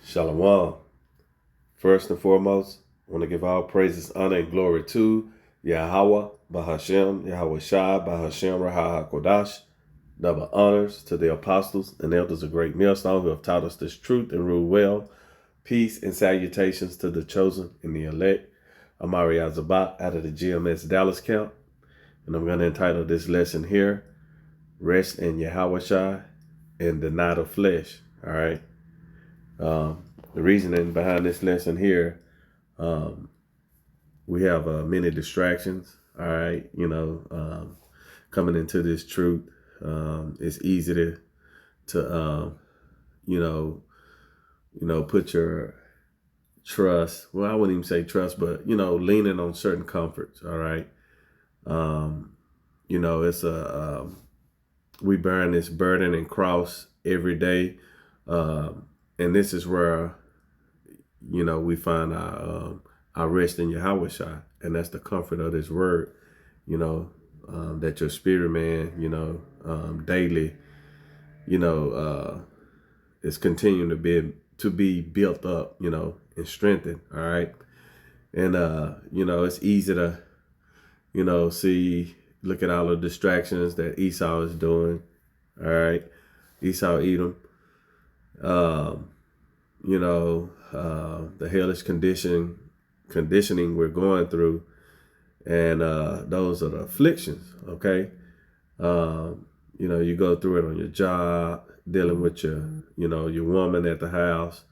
Shalom. First and foremost, I want to give all praises, honor, and glory to Yahawah, Bahashem, YAHAWASHI, Bahashem, Raha HaKodash. Double honors to the apostles and elders of Great Millstone who have taught us this truth and rule well. Peace and salutations to the chosen and the elect. I'm Ari Zabat out of the GMS Dallas camp, and I'm going to entitle this lesson here, Rest in Yahawashai and Deny the Flesh. All right. The reasoning behind this lesson here, we have many distractions. All right, coming into this truth, it's easy to put your trust. Well, I wouldn't even say trust, but leaning on certain comforts. All right, it's we bearing this burden and cross every day, and this is where we find our rest in Yahawashai, and that's the comfort of this word, that your spirit man, daily, is continuing to be built up, and strengthened. All right. And, it's easy to, look at all the distractions that Esau is doing. All right. Esau, Edom. The hellish conditioning we're going through, and those are the afflictions. Okay. You go through it on your job, dealing with your woman at the house,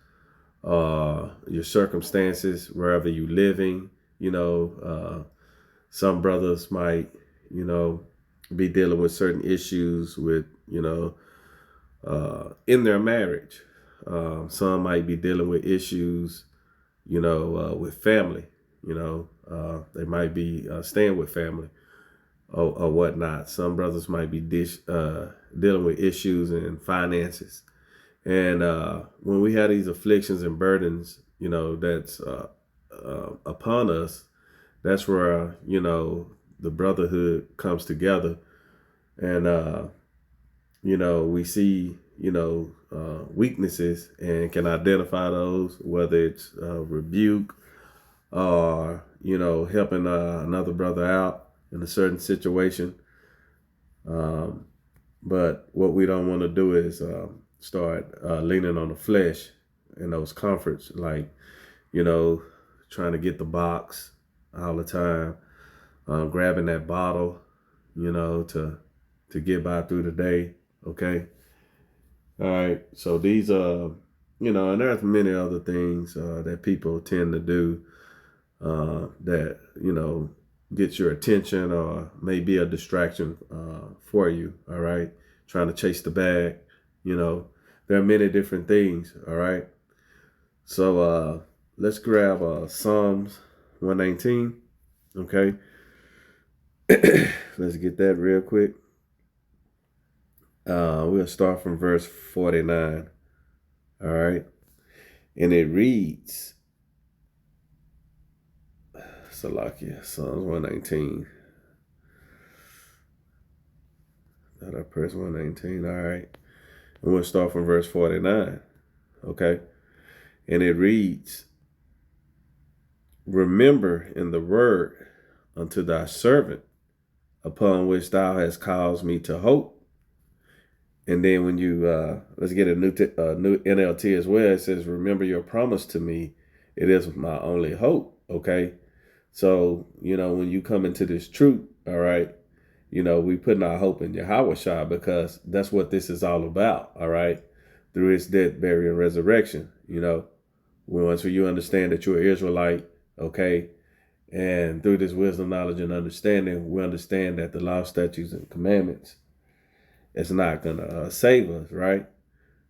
your circumstances, wherever you living. Some brothers might, be dealing with certain issues with, in their marriage. Some might be dealing with issues, with family. They might be staying with family or whatnot. Some brothers might be dealing with issues in finances. And when we have these afflictions and burdens, that's upon us, that's where, the brotherhood comes together. And, we see, weaknesses and can identify those, whether it's rebuke or, helping another brother out in a certain situation. But what we don't want to do is start leaning on the flesh and those comforts, like, trying to get the box all the time, grabbing that bottle, to get by through the day. Okay. All right. So these and there's many other things that people tend to do that, get your attention or may be a distraction for you. All right. Trying to chase the bag. There are many different things. All right. So let's grab Psalms 119. Okay. Let's get that real quick. We'll start from verse 49. All right. And it reads, Salakia, Psalms 119. That I press 119. All right. And we'll start from verse 49. Okay. And it reads, remember in the word unto thy servant, upon which thou hast caused me to hope. And then when you, let's get a new NLT as well. It says, remember your promise to me. It is my only hope. Okay. So, when you come into this truth, all right, we putting our hope in Yahawashai, because that's what this is all about. All right. Through his death, burial, and resurrection, once you understand that you're an Israelite, okay, and through this wisdom, knowledge, and understanding, we understand that the law, statutes, and commandments, it's not going to save us, right?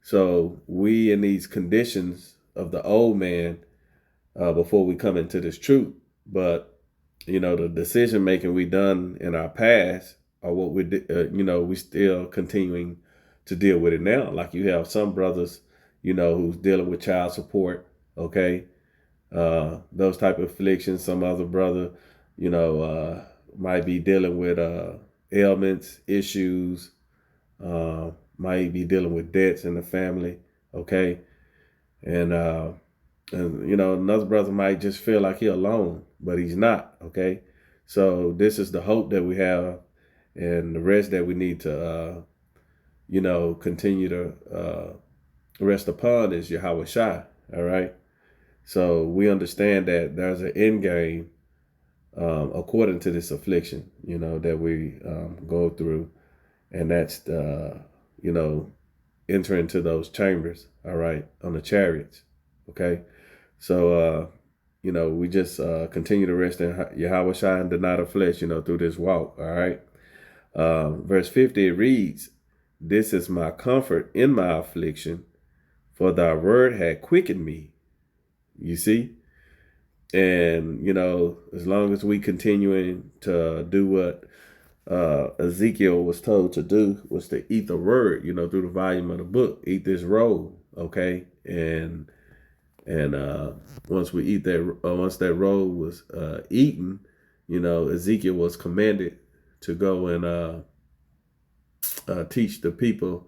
So we in these conditions of the old man before we come into this truth. But, the decision making we done in our past or what we did, we still continuing to deal with it now. Like you have some brothers, who's dealing with child support, okay? Those type of afflictions. Some other brother, might be dealing with ailments, issues, might be dealing with debts in the family, okay? And another brother might just feel like he's alone, but he's not. Okay. So this is the hope that we have, and the rest that we need to, continue to rest upon is YAHAWASHI. All right. So we understand that there's an end game according to this affliction, that we go through, and that's enter into those chambers. All right, on the chariots. Okay. So, we just continue to rest in YAHAWASHI and deny the flesh, through this walk. All right. Verse 50, it reads, "This is my comfort in my affliction, for thy word had quickened me." You see? And, as long as we continuing to do what Ezekiel was told to do, was to eat the word, through the volume of the book, eat this roll. Okay. And once we eat that, once that roll was eaten, Ezekiel was commanded to go and teach the people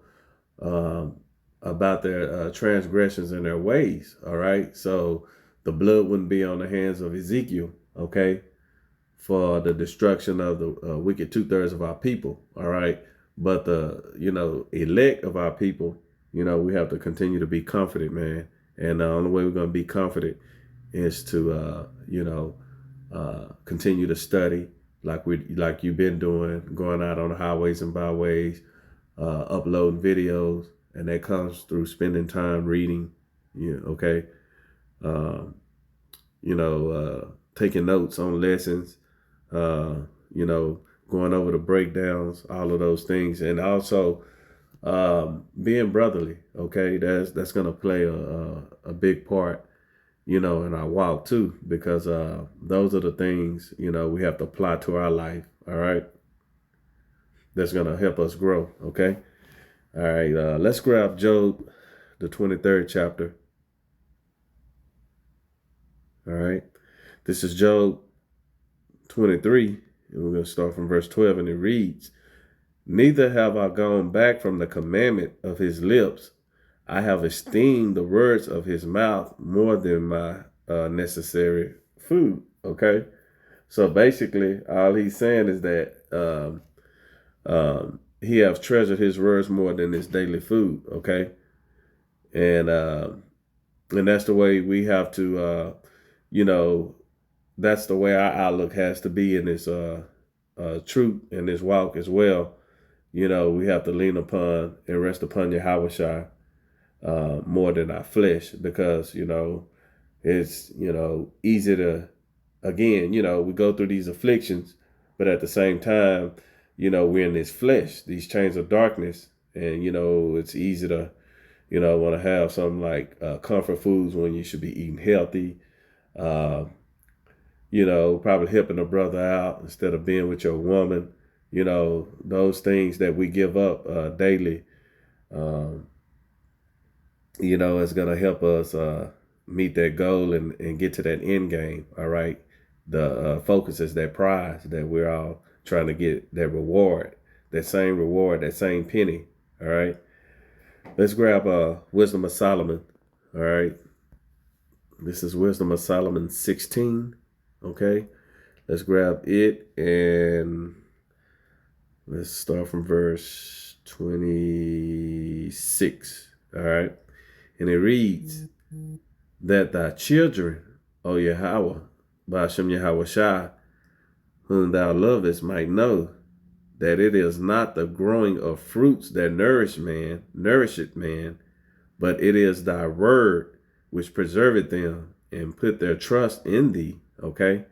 about their transgressions and their ways. All right. So the blood wouldn't be on the hands of Ezekiel. Okay. For the destruction of the wicked 2/3 of our people. All right. But the, elect of our people, we have to continue to be comforted, man. And the only way we're going to be comforted is to, continue to study like you've been doing, going out on the highways and byways, uploading videos, and that comes through spending time reading. Okay. Taking notes on lessons, going over the breakdowns, all of those things, and also being brotherly. Okay, that's gonna play a big part, in our walk too, because those are the things we have to apply to our life. All right, that's gonna help us grow. Okay, all right. Let's grab Job, the 23rd chapter. All right, this is Job 23, and we're gonna start from verse 12, and it reads, "Neither have I gone back from the commandment of his lips. I have esteemed the words of his mouth more than my necessary food." Okay. So basically, all he's saying is that he has treasured his words more than his daily food. Okay. And that's the way we have to, that's the way our outlook has to be in this truth and this walk as well. We have to lean upon and rest upon YAHAWASHI more than our flesh, because, it's, easy to, again, we go through these afflictions, but at the same time, we're in this flesh, these chains of darkness. And, it's easy to, want to have something like comfort foods when you should be eating healthy, probably helping a brother out instead of being with your woman. Those things that we give up daily, is going to help us meet that goal and get to that end game. All right. The focus is that prize that we're all trying to get, that reward, that same reward, that same penny. All right. Let's grab Wisdom of Solomon. All right. This is Wisdom of Solomon 16. Okay. Let's grab it, and let's start from verse 26. All right. And it reads, "That thy children, O Yahweh, by Hashem YAHAWASHI, whom thou lovest, might know that it is not the growing of fruits that nourisheth man, but it is thy word which preserveth them, and put their trust in thee." Okay.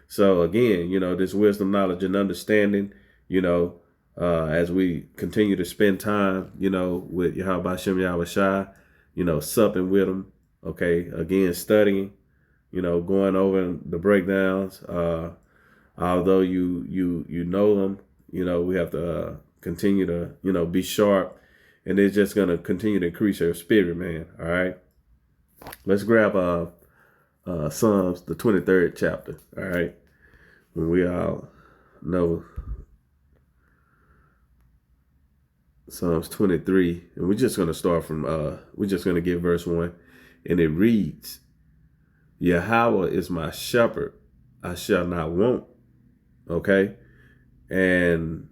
So again, this wisdom, knowledge, and understanding, as we continue to spend time, with Yahweh Hashem YAHAWASHI, supping with him. Okay. Again, studying, going over the breakdowns. Although you know them, we have to continue to, be sharp, and it's just going to continue to increase your spirit, man. All right. Let's grab Psalms, the 23rd chapter. All right. When we all know Psalms 23, and we're just going to start from, we're just going to get verse 1. And it reads, Yahweh is my shepherd, I shall not want. Okay. And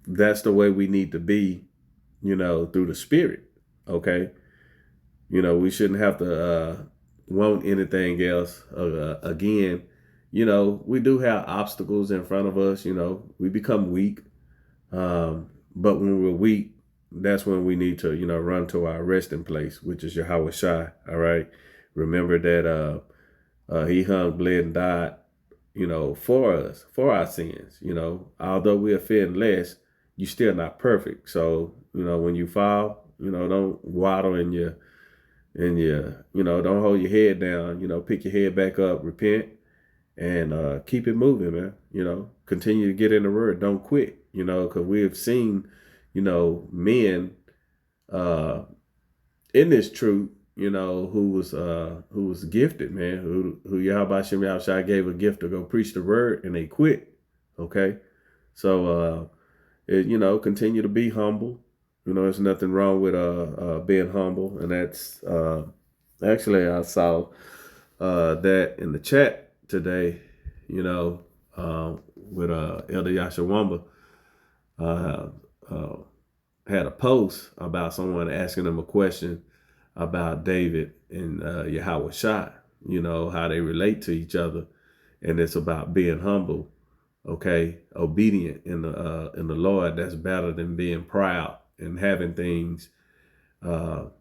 that's the way we need to be, through the Spirit. Okay. We shouldn't have to want anything else. Again, we do have obstacles in front of us. We become weak. But when we're weak, that's when we need to, run to our resting place, which is YAHAWASHI. All right. Remember that he hung, bled, and died, for us, for our sins. Although we offend less, you're still not perfect. So, when you fall, don't waddle in your, don't hold your head down, pick your head back up, repent, and keep it moving, man. Continue to get in the word. Don't quit, because we have seen, men in this truth, who was gifted, man, who Yahawashi gave a gift to go preach the word, and they quit. Okay. So continue to be humble. There's nothing wrong with being humble. And that's actually, I saw that in the chat today, with Elder Yashawamba had a post about someone asking him a question about David and Yahawashi, how they relate to each other. And it's about being humble, okay, obedient in the Lord. That's better than being proud and having things when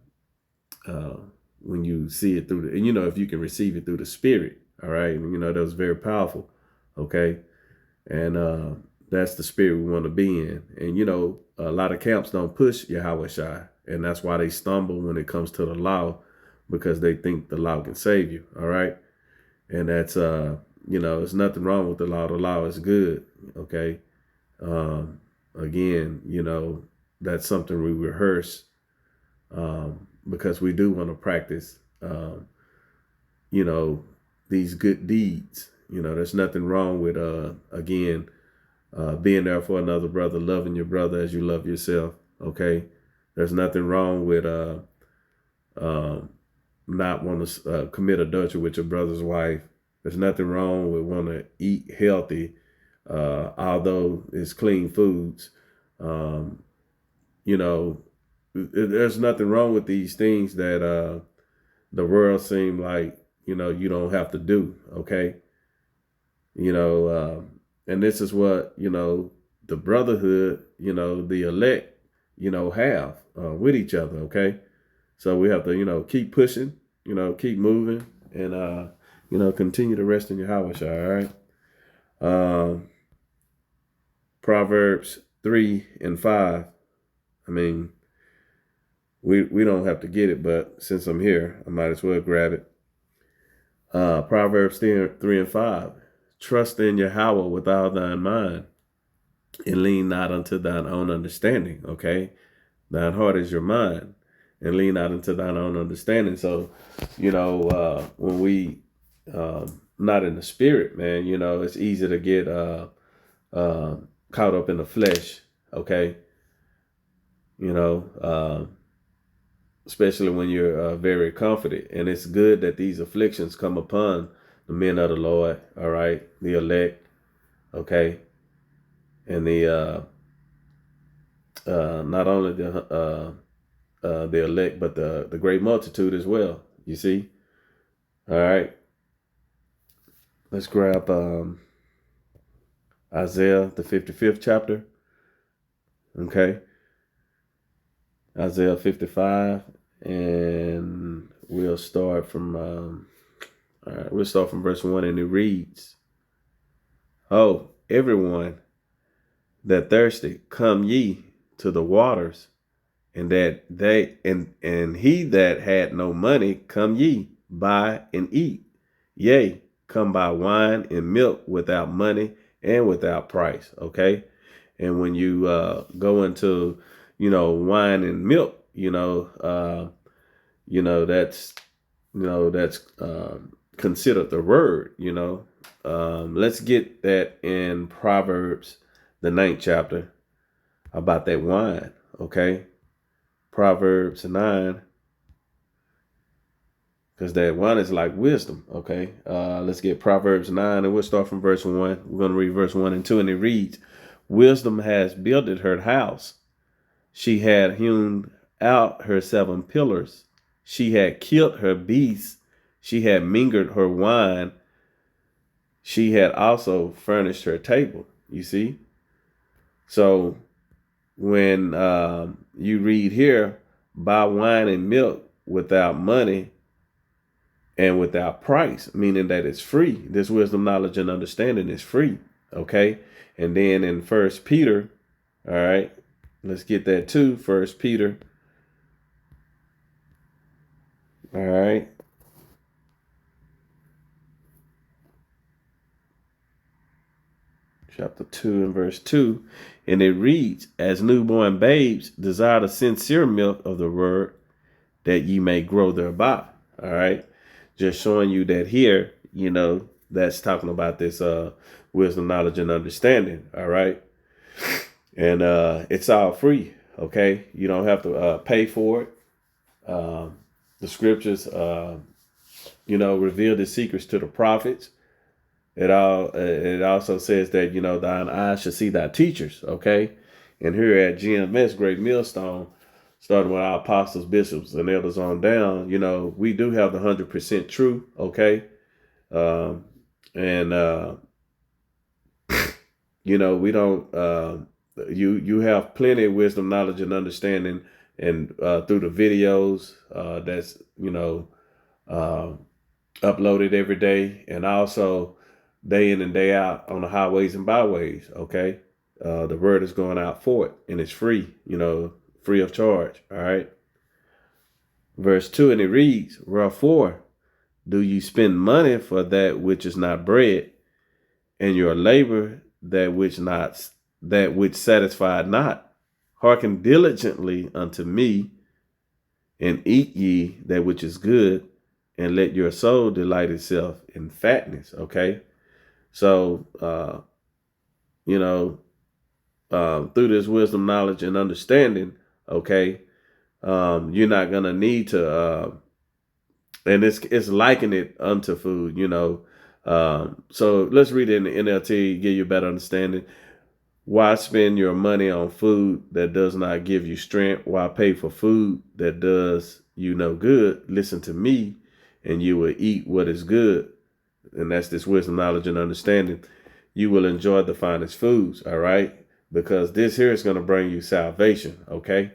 you see it through and if you can receive it through the Spirit. All right. And, that was very powerful. Okay. And that's the spirit we want to be in. And, a lot of camps don't push Yahawashi. And that's why they stumble when it comes to the law, because they think the law can save you. All right. And that's, there's nothing wrong with the law. The law is good. Okay. Again, that's something we rehearse because we do want to practice, these good deeds. There's nothing wrong with, being there for another brother, loving your brother as you love yourself. Okay. There's nothing wrong with not want to commit adultery with your brother's wife. There's nothing wrong with want to eat healthy, although it's clean foods. There's nothing wrong with these things that the world seem like, you don't have to do. Okay. And this is what, the brotherhood, the elect, have with each other. Okay. So we have to, keep pushing, keep moving, and, continue to rest in Yahawashi. All right. Proverbs 3:5. I mean, we don't have to get it, but since I'm here, I might as well grab it. Proverbs 3:5. Trust in Yahweh with all thine mind, and lean not unto thine own understanding. Okay. Thine heart is your mind, and lean not into thine own understanding. So, when we not in the spirit, man, it's easy to get caught up in the flesh. Okay. Especially when you're very confident. And it's good that these afflictions come upon the men of the Lord. All right. The elect. Okay. And the not only the elect, but the great multitude as well. You see? All right. Let's grab Isaiah, the 55th chapter. Okay. Isaiah 55. And we'll start from verse 1, and it reads, Oh, everyone that thirsty, come ye to the waters, and he that had no money, come ye, buy and eat. Yea, come buy wine and milk without money and without price. Okay. And when you go into, wine and milk, that's considered the word. Let's get that in Proverbs, the 9th chapter, about that wine. Okay. Proverbs 9, because that one is like wisdom. Okay. Let's get Proverbs 9, and we'll start from verse 1. We're going to read verse 1 and 2, and it reads, Wisdom has builded her house. She had hewn out her 7 pillars. She had killed her beasts. She had mingled her wine. She had also furnished her table. You see? So when you read here, buy wine and milk without money and without price, meaning that it's free. This wisdom, knowledge, and understanding is free. Okay. And then in 1 Peter, all right, let's get that too. 1 Peter. All right. Chapter 2 and verse 2. And it reads, As newborn babes desire the sincere milk of the word, that ye may grow thereby. All right. Just showing you that here, that's talking about this wisdom, knowledge, and understanding. All right. And it's all free. Okay. You don't have to pay for it. The scriptures, reveal the secrets to the prophets. It also says that, thine eyes shall see thy teachers. Okay. And here at GMS, Great Millstone, starting with our apostles, bishops, and elders on down, we do have the 100% truth. Okay. We don't, you have plenty of wisdom, knowledge, and understanding, and through the videos that's, uploaded every day, and also day in and day out on the highways and byways. Okay. The word is going out for it, and it's free, free of charge. All right. Verse 2, and it reads, Wherefore do you spend money for that which is not bread, and your labor that which satisfied not? Hearken diligently unto me, and eat ye that which is good, and let your soul delight itself in fatness. Okay. So, through this wisdom, knowledge, and understanding, okay, you're not going to need to, and it's liking it unto food, so let's read it in the NLT, give you a better understanding. Why spend your money on food that does not give you strength? Why pay for food that does you no good? Listen to me, and you will eat what is good. And that's this wisdom, knowledge, and understanding. You will enjoy the finest foods, all right? Because this here is going to bring you salvation, okay?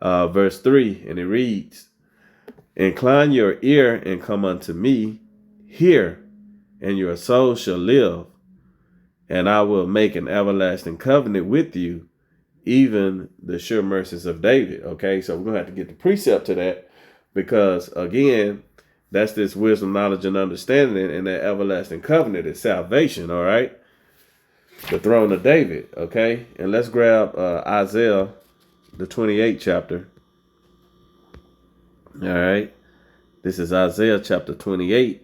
Verse 3, and it reads, Incline your ear and come unto me, hear, and your soul shall live, and I will make an everlasting covenant with you, even the sure mercies of David. Okay, so we're going to have to get the precept to that, because, again, that's this wisdom, knowledge, and understanding, and that everlasting covenant is salvation, all right? The throne of David, okay? And let's grab Isaiah, the 28th chapter. All right. This is Isaiah chapter 28,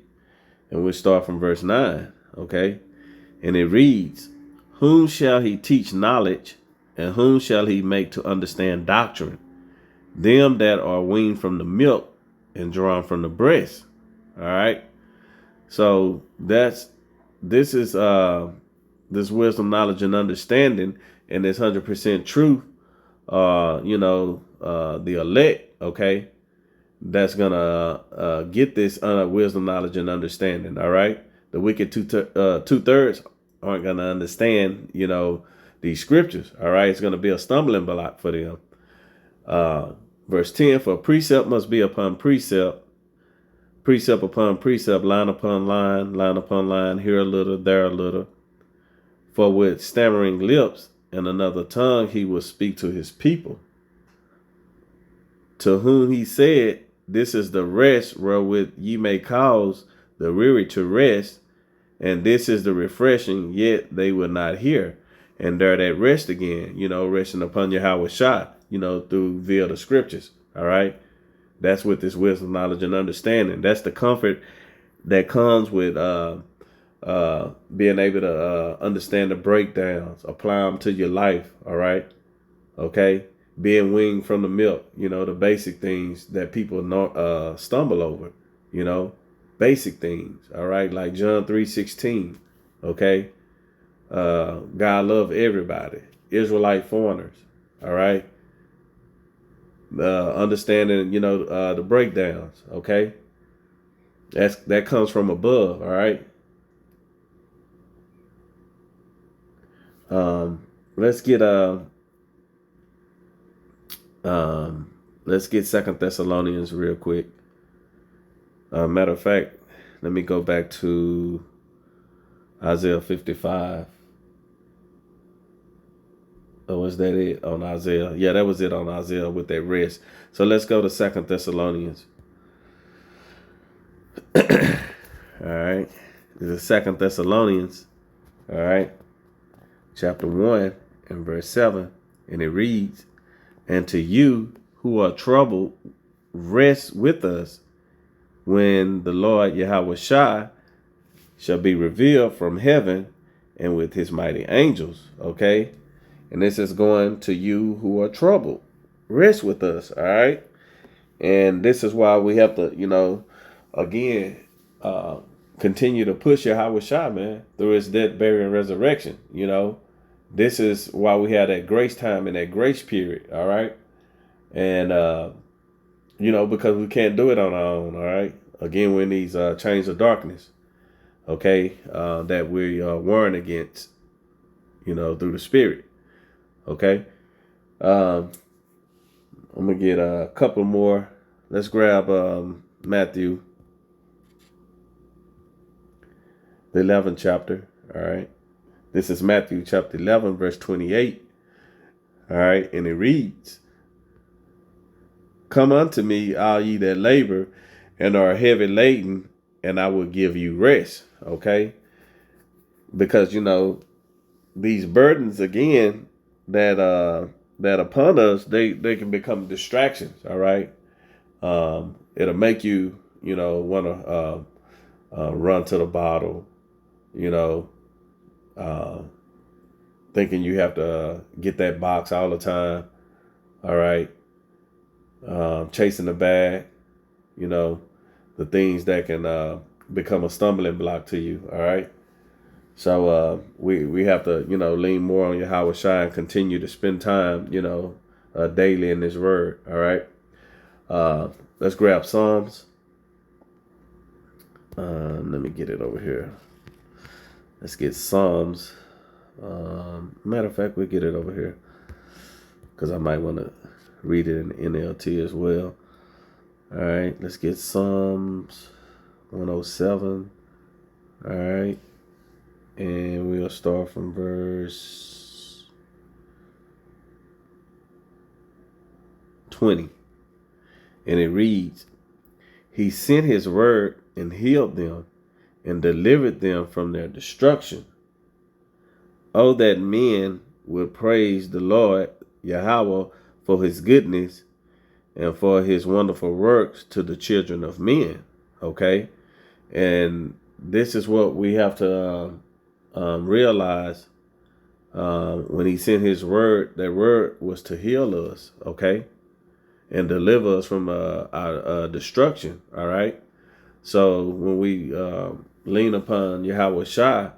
and we'll start from verse 9, okay? And it reads, Whom shall he teach knowledge, and whom shall he make to understand doctrine? Them that are weaned from the milk and drawn from the breast. All right. So this is this wisdom, knowledge, and understanding, and this 100% truth. The elect, okay, that's gonna get this wisdom, knowledge, and understanding. All right. The wicked two-thirds aren't gonna understand, these scriptures. All right. It's gonna be a stumbling block for them. Verse 10, for precept must be upon precept, precept upon precept, line upon line, here a little, there a little. For with stammering lips and another tongue he will speak to his people, to whom he said, This is the rest wherewith ye may cause the weary to rest, and this is the refreshing, yet they will not hear. And there that rest again, resting upon YAHAWASHI, through via the scriptures. All right. That's with this wisdom, knowledge, and understanding. That's the comfort that comes with being able to understand the breakdowns, apply them to your life. All right. Okay. Being weaned from the milk, the basic things that people stumble over. you know, basic things. All right. Like John 3:16. Okay. God love everybody. Israelite foreigners. All right. Understanding, the breakdowns. Okay. That comes from above. All right. Let's get let's get Second Thessalonians real quick. Matter of fact, let me go back to Isaiah 55. Oh, was that it on Isaiah? Yeah, that was it on Isaiah with that rest. So let's go to Second Thessalonians. All right. This is Second Thessalonians. All right. Chapter 1 and verse 7. And it reads, "And to you who are troubled, rest with us when the Lord YAHAWASHI shall be revealed from heaven and with his mighty angels." Okay. And this is going to you who are troubled. Rest with us. All right. And this is why we have to, again, continue to push YAHAWASHI, man, through his death, burial, and resurrection. This is why we have that grace time and that grace period. All right. And, because we can't do it on our own. All right. Again, we're in these chains of darkness. Okay. That we are warring against, through the spirit. Okay. I'm going to get a couple more. Let's grab Matthew, the 11th chapter. All right. This is Matthew chapter 11, verse 28. All right. And it reads, "Come unto me, all ye that labor and are heavy laden, and I will give you rest." Okay. Because, these burdens, again, that upon us, they can become distractions. All right. It'll make you, want to run to the bottle, thinking you have to get that box all the time. All right. Chasing the bag, the things that can become a stumbling block to you. All right. So we have to, lean more on YAHAWASHI and continue to spend time, daily in this word. All right. Let's grab Psalms. Let me get it over here. Let's get Psalms. Matter of fact, we'll get it over here because I might want to read it in NLT as well. All right. Let's get Psalms 107. All right. And we'll start from verse 20. And it reads, "He sent his word and healed them and delivered them from their destruction. Oh, that men would praise the Lord Yahweh for his goodness and for his wonderful works to the children of men." Okay. And this is what we have to realize. When he sent his word, that word was to heal us. Okay. And deliver us from our destruction. All right. So when we lean upon YAHAWASHI,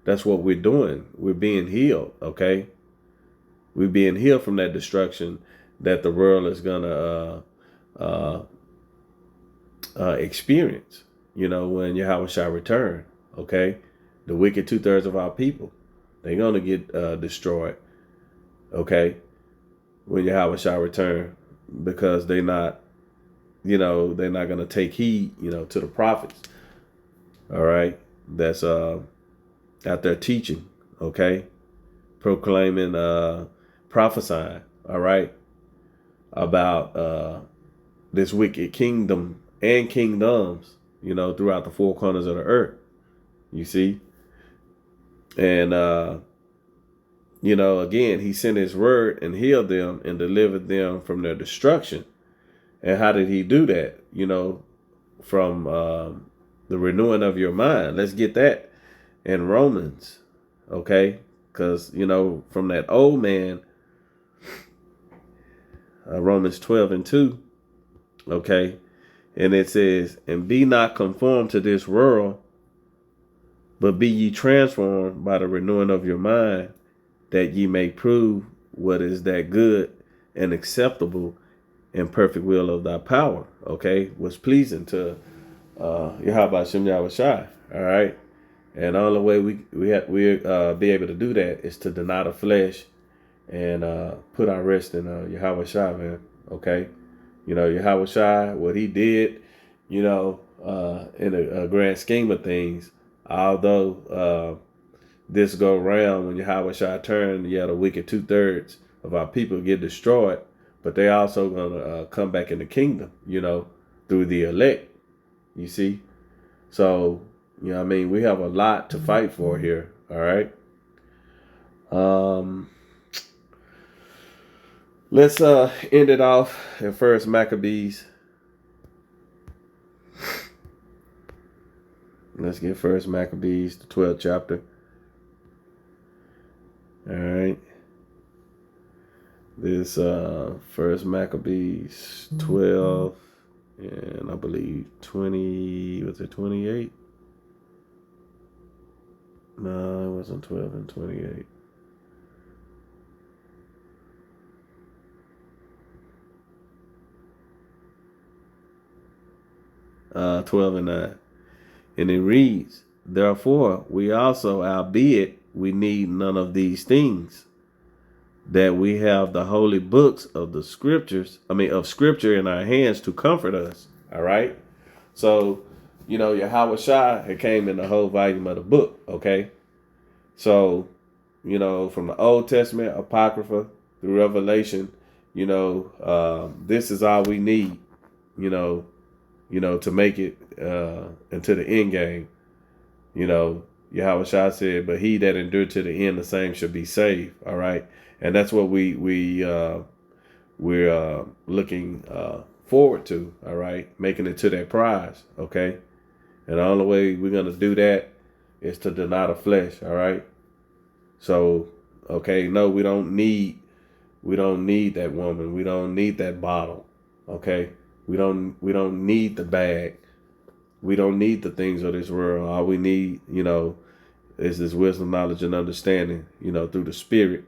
that's what we're doing. We're being healed. Okay. We're being healed from that destruction that the world is going to experience, when YAHAWASHI return. Okay. The wicked 2/3 of our people, they're going to get destroyed. Okay. When YAHAWASHI return, because they're not going to take heed, to the prophets. All right. That's out there teaching. Okay. Proclaiming, prophesying. All right. About this wicked kingdom and kingdoms, throughout the four corners of the earth. You see? And, again, he sent his word and healed them and delivered them from their destruction. And how did he do that? From the renewing of your mind. Let's get that in Romans. Okay. Because, from that old man, Romans 12:2. Okay. And it says, and be not conformed to this world, but be ye transformed by the renewing of your mind, that ye may prove what is that good and acceptable and perfect will of thy power. Okay, what's pleasing to YAHAWASHI. All right, and the only way we be able to do that is to deny the flesh and put our rest in YAHAWASHI, man. Okay, YAHAWASHI, what he did, in a grand scheme of things, although this go round when YAHAWASHI turned, the wicked 2/3 of our people get destroyed, but they also gonna come back in the kingdom, through the elect. You see, so we have a lot to fight for here. All right. Let's end it off in First Maccabees. Let's get First Maccabees, the 12th chapter. All right. This First Maccabees 12 and I believe 20, was it 28? No, it wasn't 12 and 28. Uh, 12 and 9. And it reads, therefore, we also, albeit we need none of these things, that we have the holy books of the scriptures, of scripture in our hands to comfort us. All right. So, YAHAWASHI had came in the whole volume of the book. Okay. So, from the Old Testament, Apocrypha, through Revelation, this is all we need, to make it into the end game. YAHAWASHI said, but he that endured to the end, the same shall be saved. All right. And that's what we're looking forward to. All right. Making it to that prize. Okay. And the only way we're going to do that is to deny the flesh. All right. So, okay. No, we don't need that woman. We don't need that bottle. Okay. We don't need the bag. We don't need the things of this world. All we need, is this wisdom, knowledge, and understanding, through the Spirit.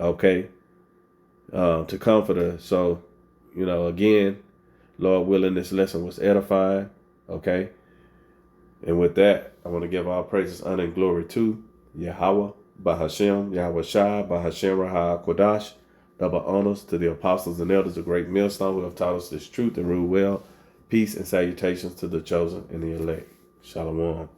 Okay. To comfort us. So, again, Lord willing, this lesson was edifying. Okay. And with that, I want to give all praises, honor, and glory to Yahweh, Bahashem, YAHAWASHI, Bahashem Raha Kodash. Double honors to the apostles and elders of Great Millstone who have taught us this truth and rule well. Peace and salutations to the chosen and the elect. Shalom.